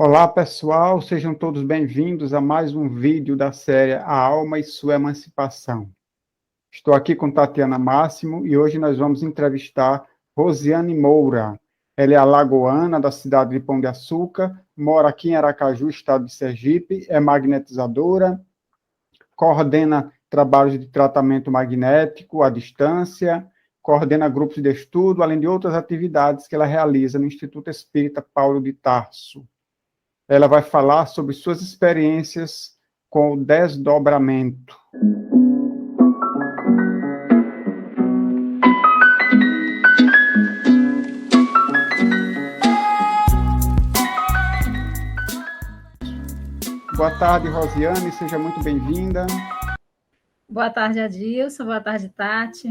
Olá, pessoal, sejam todos bem-vindos a mais um vídeo da série A Alma e Sua Emancipação. Estou aqui com Tatiana Máximo e hoje nós vamos entrevistar Rosiane Moura. Ela é alagoana, da cidade de Pão de Açúcar, mora aqui em Aracaju, estado de Sergipe, é magnetizadora, coordena trabalhos de tratamento magnético à distância, coordena grupos de estudo, além de outras atividades que ela realiza no Instituto Espírita Paulo de Tarso. Ela vai falar sobre suas experiências com o desdobramento. Boa tarde, Rosiane, seja muito bem-vinda. Boa tarde, Adilson, boa tarde, Tati,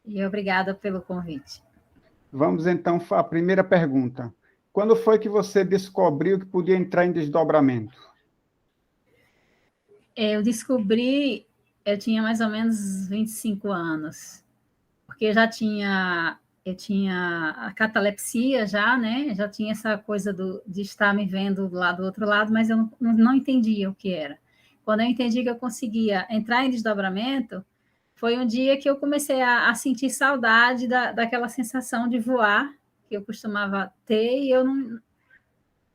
e obrigada pelo convite. Vamos então à primeira pergunta. Quando foi que você descobriu que podia entrar em desdobramento? Eu descobri, eu tinha mais ou menos 25 anos, porque eu tinha a catalepsia já, né? Já tinha essa coisa de estar me vendo lá do outro lado, mas eu não entendia o que era. Quando eu entendi que eu conseguia entrar em desdobramento, foi um dia que eu comecei a sentir saudade daquela sensação de voar, que eu costumava ter, e eu não,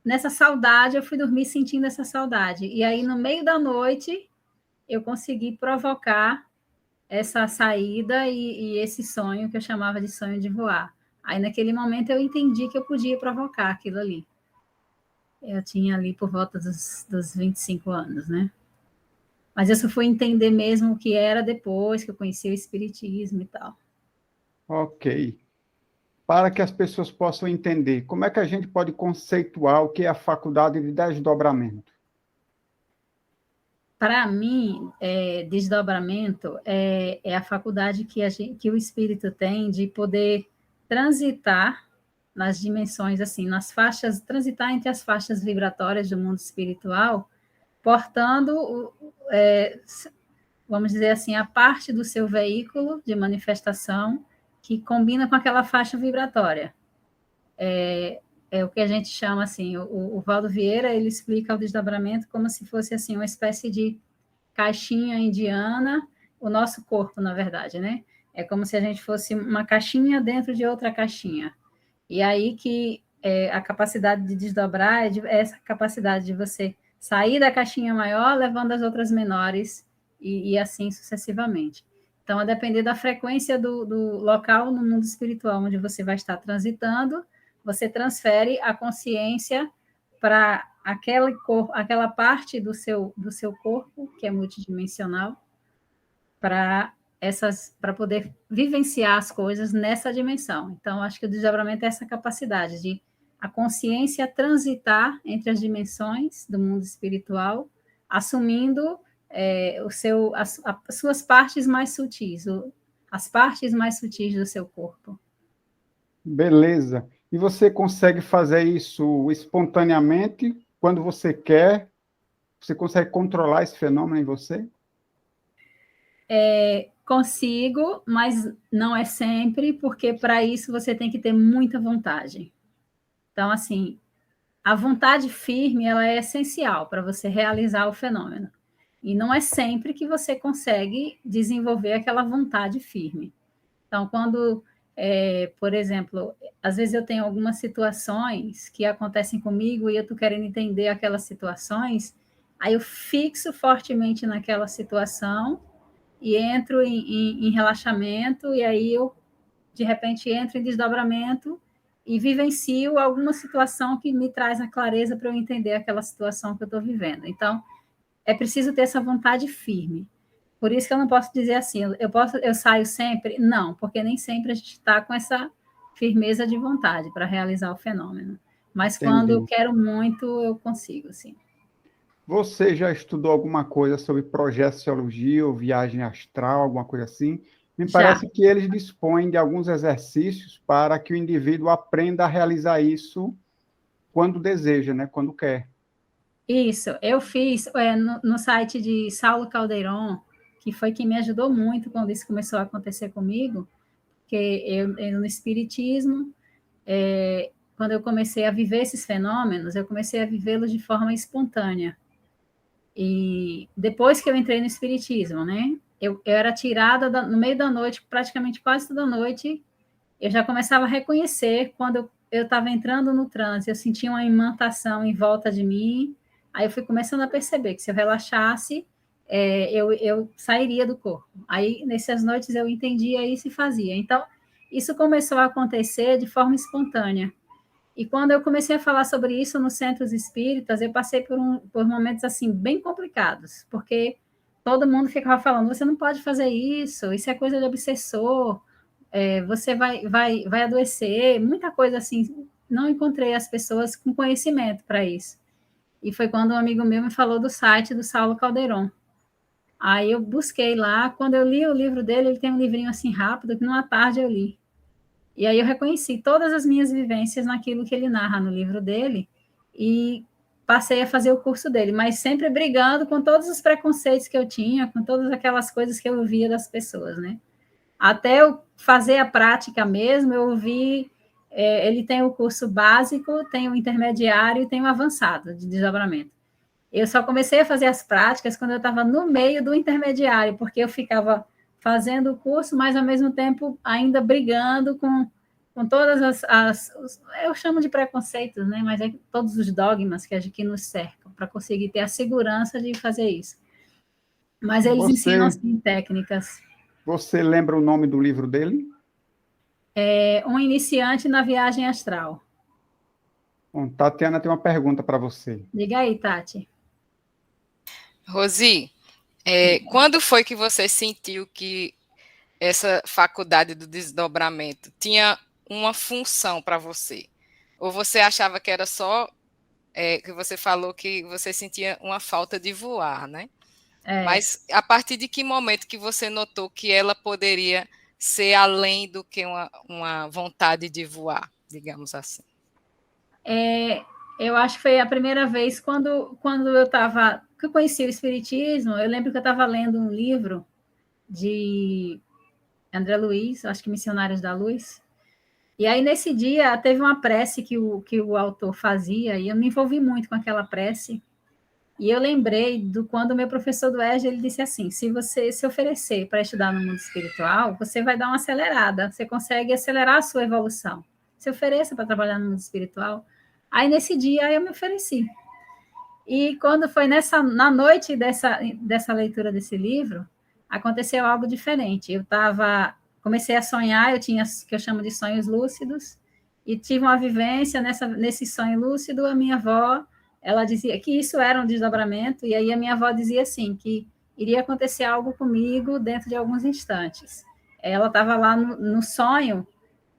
nessa saudade, eu fui dormir sentindo essa saudade. E aí, no meio da noite, eu consegui provocar essa saída e esse sonho que eu chamava de sonho de voar. Aí, naquele momento, eu entendi que eu podia provocar aquilo ali. Eu tinha ali por volta dos 25 anos, né? Mas eu só fui entender mesmo o que era depois que eu conheci o Espiritismo e tal. Ok. Para que as pessoas possam entender, como é que a gente pode conceituar o que é a faculdade de desdobramento? Para mim, desdobramento é a faculdade que o espírito tem de poder transitar nas dimensões, assim, nas faixas, transitar entre as faixas vibratórias do mundo espiritual, portando, vamos dizer assim, a parte do seu veículo de manifestação que combina com aquela faixa vibratória. É o que a gente chama, assim, o Valdo Vieira, ele explica o desdobramento como se fosse, assim, uma espécie de caixinha indiana, o nosso corpo, na verdade, né? É como se a gente fosse uma caixinha dentro de outra caixinha. E aí que a capacidade de desdobrar é essa capacidade de você sair da caixinha maior, levando as outras menores, e assim sucessivamente. Então, a depender da frequência do local no mundo espiritual onde você vai estar transitando, você transfere a consciência para aquela parte do seu corpo, que é multidimensional, para poder vivenciar as coisas nessa dimensão. Então, acho que o desdobramento é essa capacidade de a consciência transitar entre as dimensões do mundo espiritual, assumindo as suas partes mais sutis, as partes mais sutis do seu corpo. Beleza. E você consegue fazer isso espontaneamente, quando você quer? Você consegue controlar esse fenômeno em você? Consigo, mas não é sempre, porque para isso você tem que ter muita vontade. Então, assim, a vontade firme ela é essencial para você realizar o fenômeno. E não é sempre que você consegue desenvolver aquela vontade firme. Então, quando, por exemplo, às vezes eu tenho algumas situações que acontecem comigo e eu estou querendo entender aquelas situações, aí eu fixo fortemente naquela situação e entro em relaxamento, e aí eu, de repente, entro em desdobramento e vivencio alguma situação que me traz a clareza para eu entender aquela situação que eu estou vivendo. Então, é preciso ter essa vontade firme. Por isso que eu não posso dizer assim, eu saio sempre? Não, porque nem sempre a gente está com essa firmeza de vontade para realizar o fenômeno. Mas quando eu Entendi. quero muito, eu consigo, sim. Você já estudou alguma coisa sobre projeciologia ou viagem astral, alguma coisa assim? Me Já. parece que eles dispõem de alguns exercícios para que o indivíduo aprenda a realizar isso quando deseja, né? Quando quer. Isso, eu fiz no site de Saulo Caldeirão, que foi quem me ajudou muito quando isso começou a acontecer comigo, porque eu no Espiritismo, quando eu comecei a viver esses fenômenos, eu comecei a vivê-los de forma espontânea. E depois que eu entrei no espiritismo, né? Eu era tirada no meio da noite, praticamente quase toda noite, eu já começava a reconhecer quando eu estava entrando no transe, eu sentia uma imantação em volta de mim, aí eu fui começando a perceber que se eu relaxasse, eu sairia do corpo. Aí, nessas noites, eu entendia isso e fazia. Então, isso começou a acontecer de forma espontânea. E quando eu comecei a falar sobre isso nos centros espíritas, eu passei por momentos assim bem complicados, porque todo mundo ficava falando: você não pode fazer isso é coisa de obsessor, você vai adoecer, muita coisa assim. Não encontrei as pessoas com conhecimento para isso. E foi quando um amigo meu me falou do site do Saulo Calderon. Aí eu busquei lá, quando eu li o livro dele, ele tem um livrinho assim rápido, que numa tarde eu li. E aí eu reconheci todas as minhas vivências naquilo que ele narra no livro dele e passei a fazer o curso dele, mas sempre brigando com todos os preconceitos que eu tinha, com todas aquelas coisas que eu ouvia das pessoas, né? Até eu fazer a prática mesmo, eu ouvi, ele tem o curso básico, tem o intermediário e tem o avançado de desdobramento. Eu só comecei a fazer as práticas quando eu estava no meio do intermediário, porque eu ficava fazendo o curso, mas ao mesmo tempo ainda brigando com todas eu chamo de preconceitos, né? Mas é todos os dogmas que nos cercam, para conseguir ter a segurança de fazer isso. Mas eles ensinam assim, técnicas. Você lembra o nome do livro dele? Um iniciante na viagem astral. Bom, Tatiana tem uma pergunta para você. Diga aí, Tati. Rosi, quando foi que você sentiu que essa faculdade do desdobramento tinha uma função para você? Ou você achava que era só, que você falou que você sentia uma falta de voar, né? Mas a partir de que momento que você notou que ela poderia ser além do que uma vontade de voar, digamos assim? Eu acho que foi a primeira vez quando que eu conheci o Espiritismo. Eu lembro que eu estava lendo um livro de André Luiz, acho que Missionários da Luz. E aí, nesse dia, teve uma prece que o autor fazia, e eu me envolvi muito com aquela prece. E eu lembrei do quando o meu professor do EJA, ele disse assim: se você se oferecer para estudar no mundo espiritual, você vai dar uma acelerada, você consegue acelerar a sua evolução. Se ofereça para trabalhar no mundo espiritual. Aí, nesse dia, eu me ofereci. E quando foi na noite dessa leitura desse livro, aconteceu algo diferente. Comecei a sonhar, eu tinha o que eu chamo de sonhos lúcidos, e tive uma vivência nesse sonho lúcido. A minha avó, ela dizia que isso era um desdobramento, e aí a minha avó dizia assim, que iria acontecer algo comigo dentro de alguns instantes. Ela estava lá no sonho,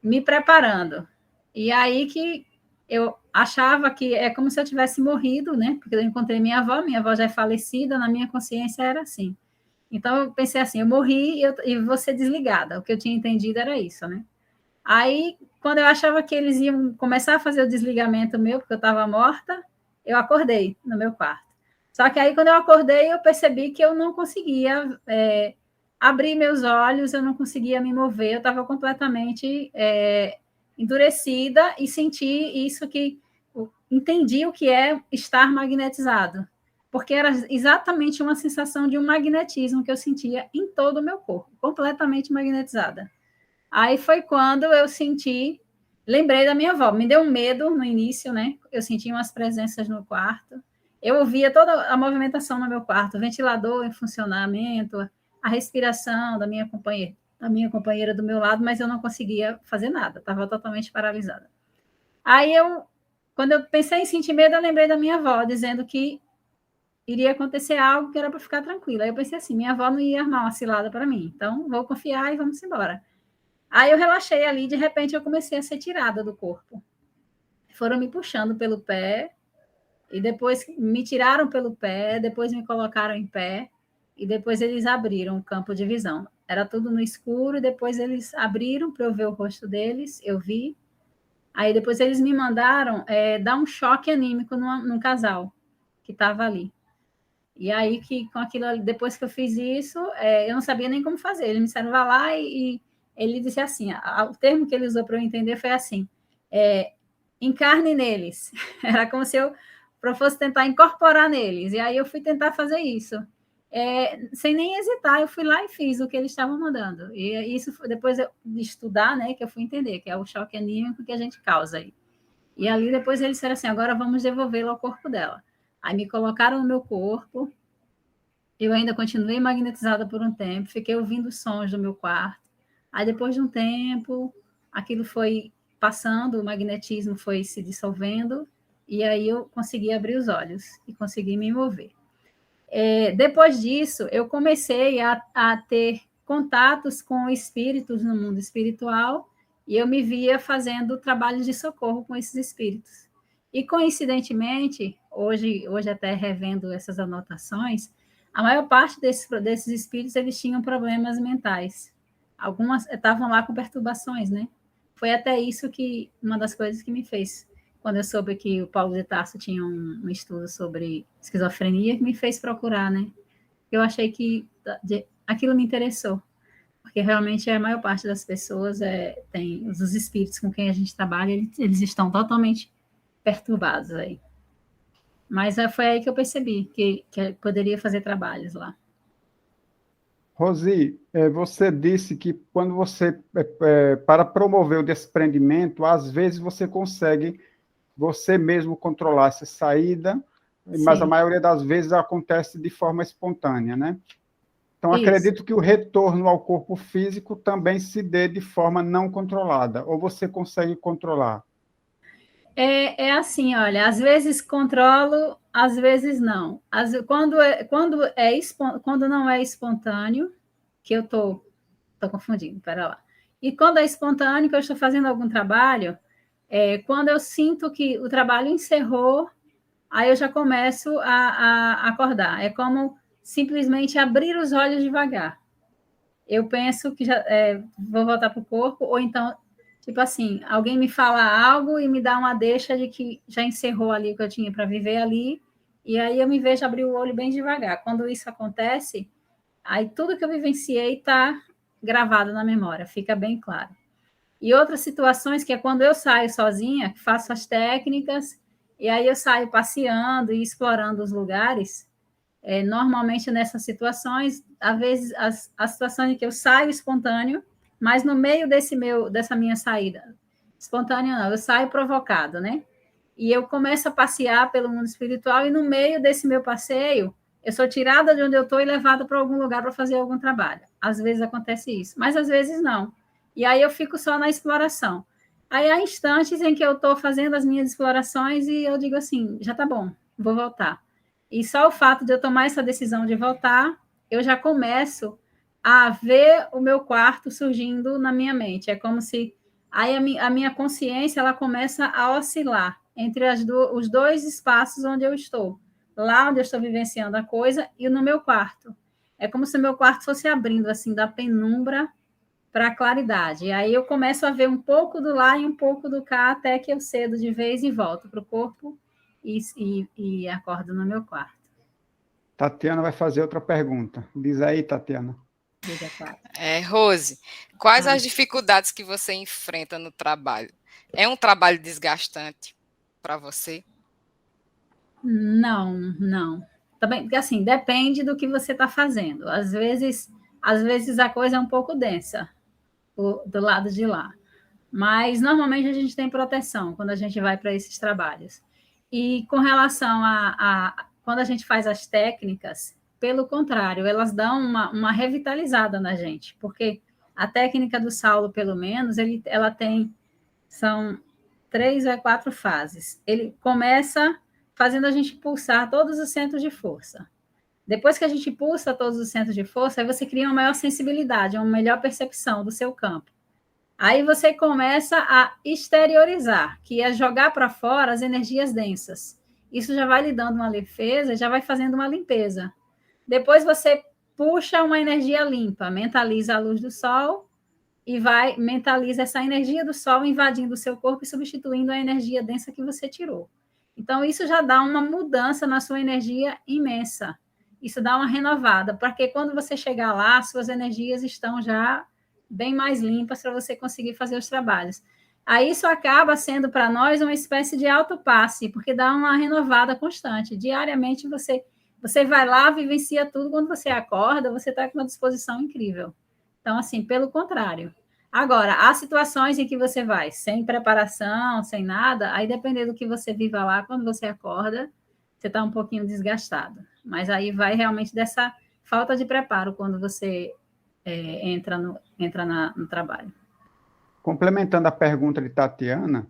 me preparando. E aí que eu achava que é como se eu tivesse morrido, né? Porque eu encontrei minha avó já é falecida, na minha consciência era assim. Então eu pensei assim, eu morri e vou ser desligada. O que eu tinha entendido era isso, né? Aí, quando eu achava que eles iam começar a fazer o desligamento meu, porque eu estava morta, eu acordei no meu quarto. Só que aí, quando eu acordei, eu percebi que eu não conseguia abrir meus olhos, eu não conseguia me mover, eu estava completamente endurecida e senti isso entendi o que é estar magnetizado, porque era exatamente uma sensação de um magnetismo que eu sentia em todo o meu corpo, completamente magnetizada. Aí foi quando eu lembrei da minha avó, me deu um medo no início, né? Eu senti umas presenças no quarto, eu ouvia toda a movimentação no meu quarto, o ventilador em funcionamento, a respiração da minha companheira do meu lado, mas eu não conseguia fazer nada, estava totalmente paralisada. Aí quando eu pensei em sentir medo, eu lembrei da minha avó, dizendo que iria acontecer algo que era para ficar tranquila. Aí eu pensei assim, minha avó não ia armar uma cilada para mim, então vou confiar e vamos embora. Aí eu relaxei ali, de repente eu comecei a ser tirada do corpo. Foram me puxando pelo pé, e depois me tiraram pelo pé, depois me colocaram em pé, e depois eles abriram o campo de visão. Era tudo no escuro, e depois eles abriram para eu ver o rosto deles, eu vi. Aí depois eles me mandaram dar um choque anímico num casal que estava ali. E aí, com aquilo, depois que eu fiz isso, eu não sabia nem como fazer. Ele me disseram, vá lá, e ele disse assim, o termo que ele usou para eu entender foi assim, encarne neles. Era como se eu fosse tentar incorporar neles. E aí eu fui tentar fazer isso. Sem nem hesitar, eu fui lá e fiz o que eles estavam mandando. E isso foi depois de estudar, né, que eu fui entender, que é o choque anímico que a gente causa aí. E ali depois eles disseram assim, agora vamos devolvê-lo ao corpo dela. Aí me colocaram no meu corpo, eu ainda continuei magnetizada por um tempo, fiquei ouvindo sons do meu quarto. Aí depois de um tempo, aquilo foi passando, o magnetismo foi se dissolvendo, e aí eu consegui abrir os olhos e consegui me mover. Depois disso, eu comecei a ter contatos com espíritos no mundo espiritual, e eu me via fazendo trabalhos de socorro com esses espíritos. E, coincidentemente, hoje até revendo essas anotações, a maior parte desses espíritos, eles tinham problemas mentais. Algumas estavam lá com perturbações, né? Foi até isso que, uma das coisas que me fez, quando eu soube que o Paulo de Tarso tinha um estudo sobre esquizofrenia, que me fez procurar, né? Eu achei que aquilo me interessou, porque realmente a maior parte das pessoas tem os espíritos com quem a gente trabalha, eles estão totalmente perturbados aí. Mas foi aí que eu percebi que poderia fazer trabalhos lá. Rosi, você disse que quando você, para promover o desprendimento, às vezes você consegue você mesmo controlar essa saída, mas a maioria das vezes acontece de forma espontânea, né? Então, acredito que o retorno ao corpo físico também se dê de forma não controlada, ou você consegue controlar? Assim, olha, às vezes controlo, às vezes não. Quando não é espontâneo, que eu estou confundindo, pera lá. E quando é espontâneo, que eu estou fazendo algum trabalho, quando eu sinto que o trabalho encerrou, aí eu já começo a acordar. É como simplesmente abrir os olhos devagar. Eu penso que já vou voltar para o corpo, ou então, tipo assim, alguém me fala algo e me dá uma deixa de que já encerrou ali o que eu tinha para viver ali, e aí eu me vejo abrir o olho bem devagar. Quando isso acontece, aí tudo que eu vivenciei está gravado na memória, fica bem claro. E outras situações que é quando eu saio sozinha, faço as técnicas, e aí eu saio passeando e explorando os lugares. Normalmente nessas situações, às vezes as situações em que eu saio espontâneo, mas no meio dessa minha saída, espontâneo não, eu saio provocado, né? E eu começo a passear pelo mundo espiritual, e no meio desse meu passeio, eu sou tirada de onde eu estou e levada para algum lugar para fazer algum trabalho. Às vezes acontece isso, mas às vezes não. E aí eu fico só na exploração. Aí há instantes em que eu estou fazendo as minhas explorações e eu digo assim, já está bom, vou voltar. E só o fato de eu tomar essa decisão de voltar, eu já começo a ver o meu quarto surgindo na minha mente. É como se aí a minha consciência ela começa a oscilar entre os dois espaços onde eu estou. Lá onde eu estou vivenciando a coisa e no meu quarto. É como se o meu quarto fosse abrindo assim da penumbra para a claridade. E aí eu começo a ver um pouco do lá e um pouco do cá, até que eu cedo de vez e volto para o corpo e acordo no meu quarto. Tatiana vai fazer outra pergunta. Diz aí, Tatiana. Rose, quais as dificuldades que você enfrenta no trabalho? É um trabalho desgastante para você? Não. Também, porque assim, depende do que você está fazendo. Às vezes a coisa é um pouco densa do lado de lá. Mas normalmente a gente tem proteção quando a gente vai para esses trabalhos. E com relação a quando a gente faz as técnicas, pelo contrário, elas dão uma revitalizada na gente, porque a técnica do Saulo, pelo menos, ela são 3 ou 4 fases. Ele começa fazendo a gente pulsar todos os centros de força. Depois que a gente pulsa todos os centros de força, aí você cria uma maior sensibilidade, uma melhor percepção do seu campo. Aí você começa a exteriorizar, que é jogar para fora as energias densas. Isso já vai lhe dando uma leveza, já vai fazendo uma limpeza. Depois você puxa uma energia limpa, mentaliza a luz do sol e mentaliza essa energia do sol invadindo o seu corpo e substituindo a energia densa que você tirou. Então, isso já dá uma mudança na sua energia imensa. Isso dá uma renovada, porque quando você chegar lá, suas energias estão já bem mais limpas para você conseguir fazer os trabalhos. Aí isso acaba sendo para nós uma espécie de autopasse, porque dá uma renovada constante. Diariamente você vai lá, vivencia tudo, quando você acorda, você está com uma disposição incrível. Então, assim, pelo contrário. Agora, há situações em que você vai sem preparação, sem nada, aí dependendo do que você viva lá, quando você acorda, você está um pouquinho desgastado. Mas aí vai realmente dessa falta de preparo quando você entra no trabalho. Complementando a pergunta de Tatiana,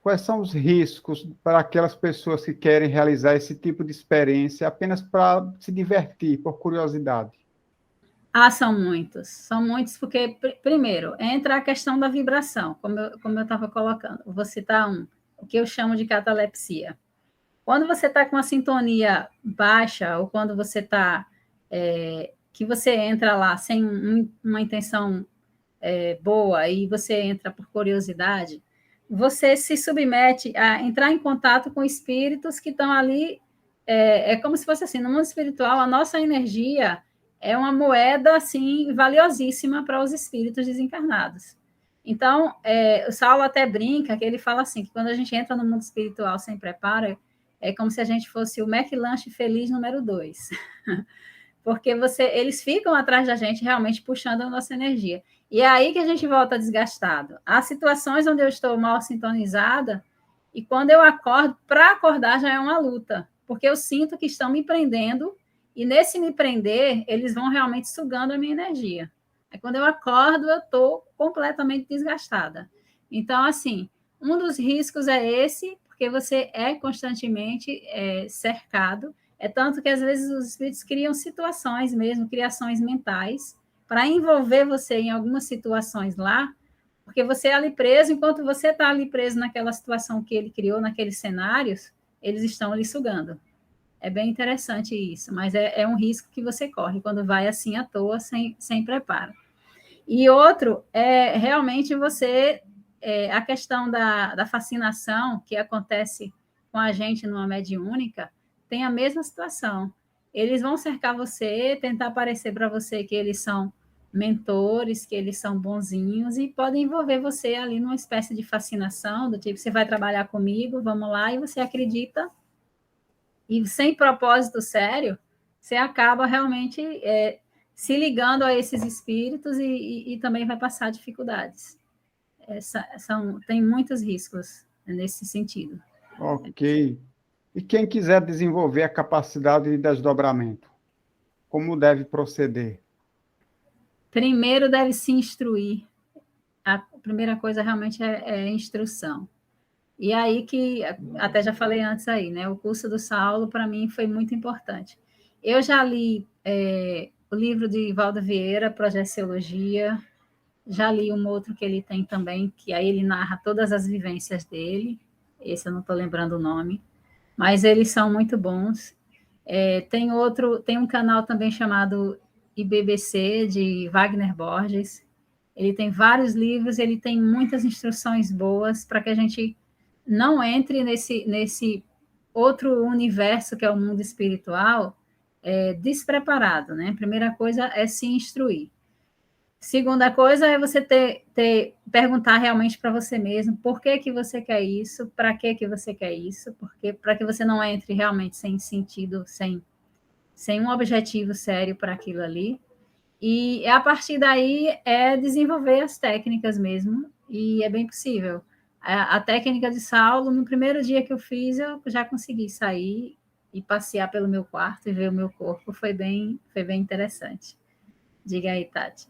quais são os riscos para aquelas pessoas que querem realizar esse tipo de experiência apenas para se divertir, por curiosidade? Ah, são muitos, porque, primeiro, entra a questão da vibração, como eu estava colocando. Vou citar o que eu chamo de catalepsia. Quando você está com a sintonia baixa, ou quando você está, que você entra lá sem uma intenção boa, e você entra por curiosidade, você se submete a entrar em contato com espíritos que estão ali, é como se fosse assim, no mundo espiritual, a nossa energia é uma moeda, assim, valiosíssima para os espíritos desencarnados. Então, o Saulo até brinca, que ele fala assim, que quando a gente entra no mundo espiritual sem preparo, é como se a gente fosse o McLanche feliz número 2. Porque eles ficam atrás da gente, realmente puxando a nossa energia. E é aí que a gente volta desgastado. Há situações onde eu estou mal sintonizada, e quando eu acordo, para acordar já é uma luta, porque eu sinto que estão me prendendo, e nesse me prender, eles vão realmente sugando a minha energia. Aí quando eu acordo, eu estou completamente desgastada. Então, assim, um dos riscos é esse, porque você é constantemente cercado. É tanto que, às vezes, os espíritos criam situações mesmo, criações mentais, para envolver você em algumas situações lá, porque você é ali preso, enquanto você está ali preso naquela situação que ele criou, naqueles cenários, eles estão ali sugando. É bem interessante isso, mas é um risco que você corre quando vai assim à toa, sem preparo. E outro é realmente a questão da fascinação que acontece com a gente numa mediúnica, tem a mesma situação. Eles vão cercar você, tentar parecer para você que eles são mentores, que eles são bonzinhos, e podem envolver você ali numa espécie de fascinação, do tipo, você vai trabalhar comigo, vamos lá, e você acredita, e sem propósito sério, você acaba realmente se ligando a esses espíritos e também vai passar dificuldades. Tem muitos riscos nesse sentido. Ok. E quem quiser desenvolver a capacidade de desdobramento, como deve proceder? Primeiro deve se instruir. A primeira coisa realmente é instrução. E aí que, até já falei antes aí, né? O curso do Saulo, para mim, foi muito importante. Eu já li o livro de Valdo Vieira, Projeciologia, já li um outro que ele tem também, que aí ele narra todas as vivências dele. Esse eu não estou lembrando o nome, mas eles são muito bons. Tem um canal também chamado IBBC, de Wagner Borges. Ele tem vários livros, ele tem muitas instruções boas para que a gente não entre nesse outro universo que é o mundo espiritual despreparado, né? A primeira coisa é se instruir. Segunda coisa é você perguntar realmente para você mesmo por que que você quer isso, para que você quer isso, porque para que você não entre realmente sem sentido, sem um objetivo sério para aquilo ali. E a partir daí é desenvolver as técnicas mesmo, e é bem possível. A técnica de Saulo, no primeiro dia que eu fiz, eu já consegui sair e passear pelo meu quarto e ver o meu corpo, foi bem interessante. Diga aí, Tati.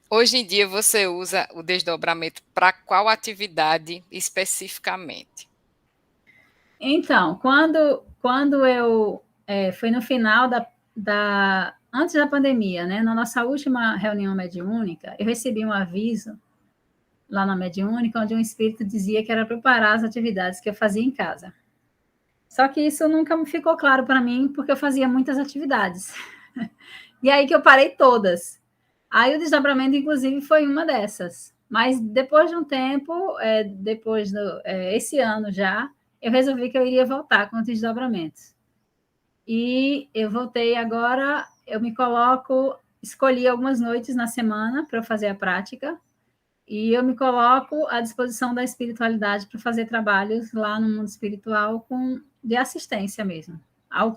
Hoje em dia você usa o desdobramento para qual atividade especificamente? Então, quando eu foi no final antes da pandemia, né? Na nossa última reunião mediúnica, eu recebi um aviso lá na mediúnica, onde um espírito dizia que era para eu parar as atividades que eu fazia em casa. Só que isso nunca me ficou claro para mim, porque eu fazia muitas atividades. E aí que eu parei todas. Aí o desdobramento, inclusive, foi uma dessas. Mas depois de um tempo, esse ano já, eu resolvi que eu iria voltar com os desdobramentos. E eu voltei agora, eu escolhi algumas noites na semana para eu fazer a prática. e eu me coloco à disposição da espiritualidade para fazer trabalhos lá no mundo espiritual de assistência mesmo.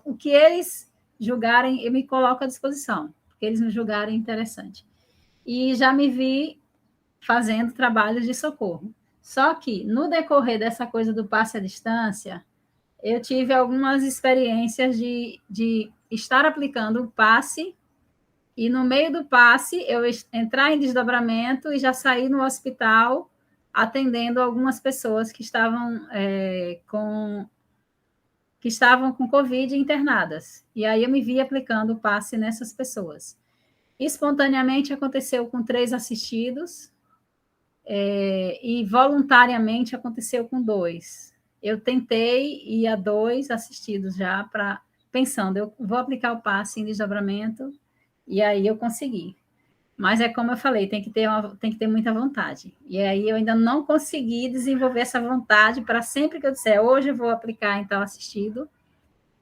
O que eles julgarem, eu me coloco à disposição, porque eles me julgarem interessante. E já me vi fazendo trabalhos de socorro. Só que, no decorrer dessa coisa do passe à distância, eu tive algumas experiências de estar aplicando o passe e, no meio do passe, eu entrar em desdobramento e já sair no hospital atendendo algumas pessoas que estavam com Covid internadas. E aí eu me vi aplicando o passe nessas pessoas. Espontaneamente aconteceu com 3 assistidos, e voluntariamente aconteceu com 2. Eu tentei ir a 2 assistidos já, pensando, eu vou aplicar o passe em desdobramento, e aí eu consegui. Mas é como eu falei, tem que ter muita vontade. E aí eu ainda não consegui desenvolver essa vontade para sempre que eu disser, hoje eu vou aplicar em tal assistido,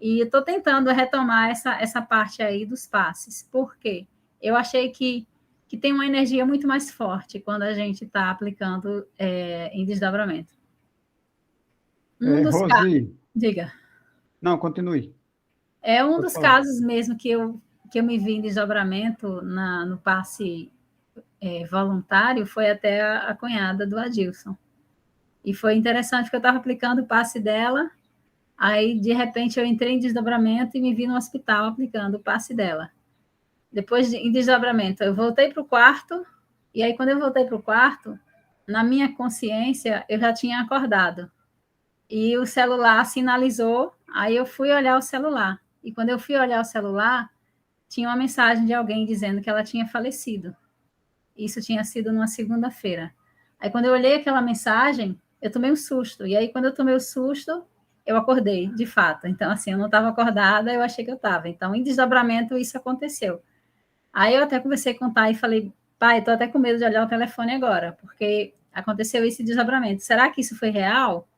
e estou tentando retomar essa parte aí dos passes. Por quê? Eu achei que tem uma energia muito mais forte quando a gente está aplicando em desdobramento. Rosi, Diga. não, continue. É um Pode dos falar. casos mesmo que eu me vi em desdobramento no passe voluntário, foi até a cunhada do Adilson. E foi interessante, porque eu estava aplicando o passe dela, aí, de repente, eu entrei em desdobramento e me vi no hospital aplicando o passe dela. Depois, em desdobramento, eu voltei para o quarto, e aí, quando eu voltei para o quarto, na minha consciência, eu já tinha acordado. E o celular sinalizou, aí eu fui olhar o celular. E quando eu fui olhar o celular, tinha uma mensagem de alguém dizendo que ela tinha falecido. Isso tinha sido numa segunda-feira. Aí, quando eu olhei aquela mensagem, eu tomei um susto. E aí, quando eu tomei o susto, eu acordei, de fato. Então, assim, eu não estava acordada, eu achei que eu estava. Então, em desdobramento, isso aconteceu. Aí, eu até conversei com o Thay e falei, pai, estou até com medo de olhar o telefone agora, porque aconteceu esse desdobramento. Será que isso foi real?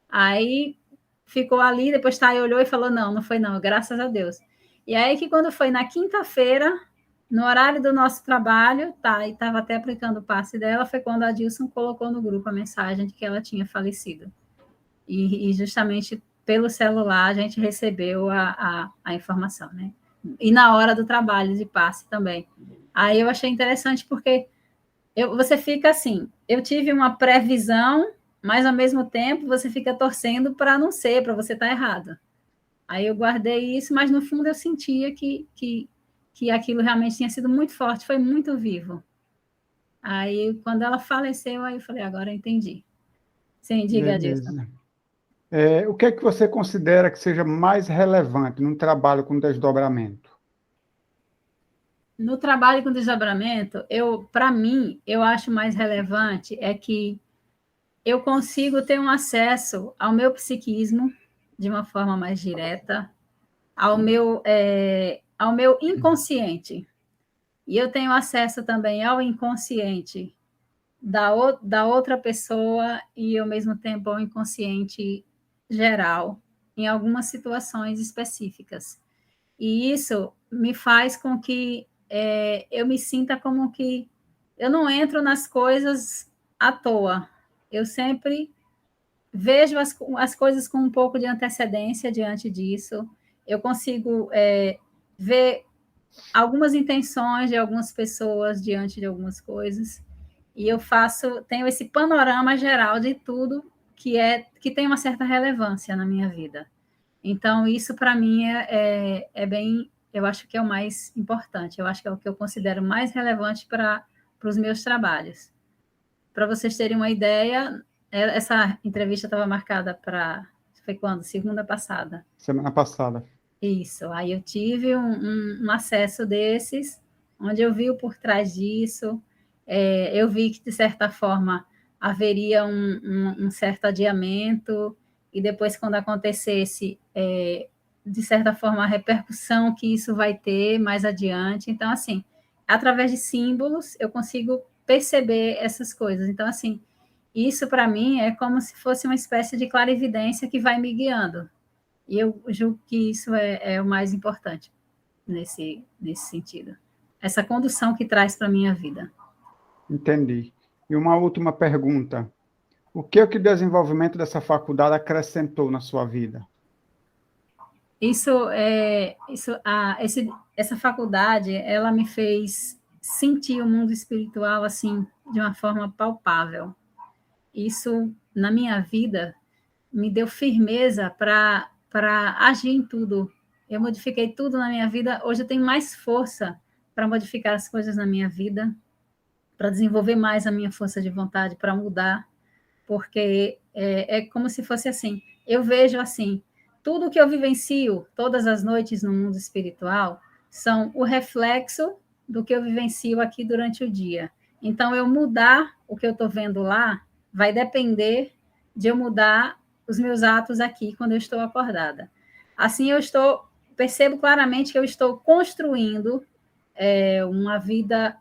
Aí, ficou ali, depois Thay olhou e falou, não foi não, graças a Deus. E aí, que quando foi na quinta-feira, no horário do nosso trabalho, e estava até aplicando o passe dela, foi quando a Dilson colocou no grupo a mensagem de que ela tinha falecido. E justamente pelo celular a gente recebeu a informação, né? E na hora do trabalho de passe também. Aí eu achei interessante porque você fica assim, eu tive uma previsão, mas ao mesmo tempo você fica torcendo para não ser, para você estar errado. Aí eu guardei isso, mas no fundo eu sentia que aquilo realmente tinha sido muito forte, foi muito vivo. Aí, quando ela faleceu, aí eu falei, agora eu entendi. Sim, diga, Adilson. Beleza. O que é que você considera que seja mais relevante num trabalho com desdobramento? No trabalho com desdobramento, para mim, eu acho mais relevante é que eu consigo ter um acesso ao meu psiquismo de uma forma mais direta, ao meu inconsciente. E eu tenho acesso também ao inconsciente da outra pessoa e, ao mesmo tempo, ao inconsciente geral, em algumas situações específicas. E isso me faz com que eu me sinta como que eu não entro nas coisas à toa. Eu sempre vejo as coisas com um pouco de antecedência diante disso. Eu consigo ver algumas intenções de algumas pessoas diante de algumas coisas. E eu tenho esse panorama geral de tudo que tem uma certa relevância na minha vida. Então, isso para mim é bem, eu acho que é o mais importante, eu acho que é o que eu considero mais relevante para os meus trabalhos. Para vocês terem uma ideia, essa entrevista estava marcada foi quando? Segunda passada. Semana passada. Isso, aí eu tive um acesso desses, onde eu vi o por trás disso, eu vi que, de certa forma, haveria um certo adiamento, e depois, quando acontecesse, de certa forma, a repercussão que isso vai ter mais adiante. Então, assim, através de símbolos, eu consigo perceber essas coisas. Então, assim, isso, para mim, é como se fosse uma espécie de clarividência que vai me guiando. E eu julgo que isso é o mais importante nesse sentido. Essa condução que traz para a minha vida. Entendi. E uma última pergunta. O que é que o desenvolvimento dessa faculdade acrescentou na sua vida? Essa faculdade, ela me fez sentir o mundo espiritual assim de uma forma palpável. Isso na minha vida me deu firmeza para agir em tudo. Eu modifiquei tudo na minha vida. Hoje eu tenho mais força para modificar as coisas na minha vida, para desenvolver mais a minha força de vontade, para mudar, porque é como se fosse assim. Eu vejo assim, tudo que eu vivencio todas as noites no mundo espiritual são o reflexo do que eu vivencio aqui durante o dia. Então, eu mudar o que eu estou vendo lá vai depender de eu mudar os meus atos aqui quando eu estou acordada. Assim, percebo claramente que eu estou construindo uma vida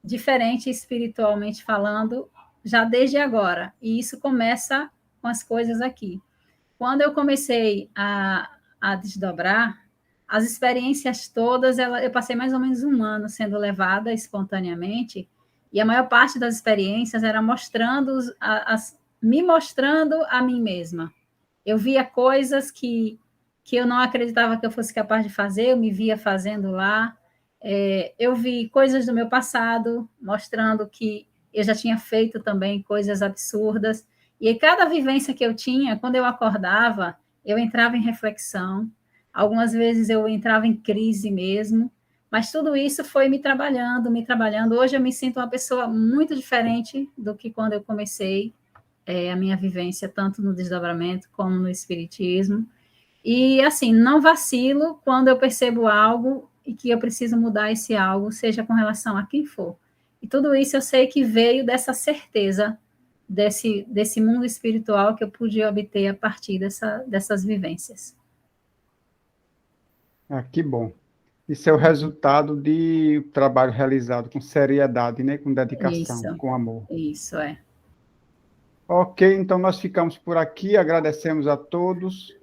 diferente espiritualmente falando, já desde agora. E isso começa com as coisas aqui. Quando eu comecei a desdobrar, as experiências todas, eu passei mais ou menos um ano sendo levada espontaneamente, e a maior parte das experiências era me mostrando a mim mesma. Eu via coisas que eu não acreditava que eu fosse capaz de fazer, eu me via fazendo lá. Eu vi coisas do meu passado, mostrando que eu já tinha feito também coisas absurdas. E cada vivência que eu tinha, quando eu acordava, eu entrava em reflexão. Algumas vezes eu entrava em crise mesmo. Mas tudo isso foi me trabalhando, me trabalhando. Hoje eu me sinto uma pessoa muito diferente do que quando eu comecei a minha vivência, tanto no desdobramento como no espiritismo. E, assim, não vacilo quando eu percebo algo e que eu preciso mudar esse algo, seja com relação a quem for. E tudo isso eu sei que veio dessa certeza desse mundo espiritual que eu pude obter a partir dessas vivências. Ah, que bom. Isso é o resultado de trabalho realizado com seriedade, né? Com dedicação, com amor. Isso é. Ok, então nós ficamos por aqui, agradecemos a todos.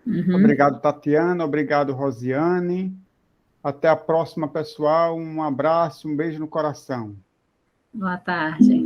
Uhum. Obrigado, Tatiana, obrigado, Rosiane. Até a próxima, pessoal. Um abraço, um beijo no coração. Boa tarde.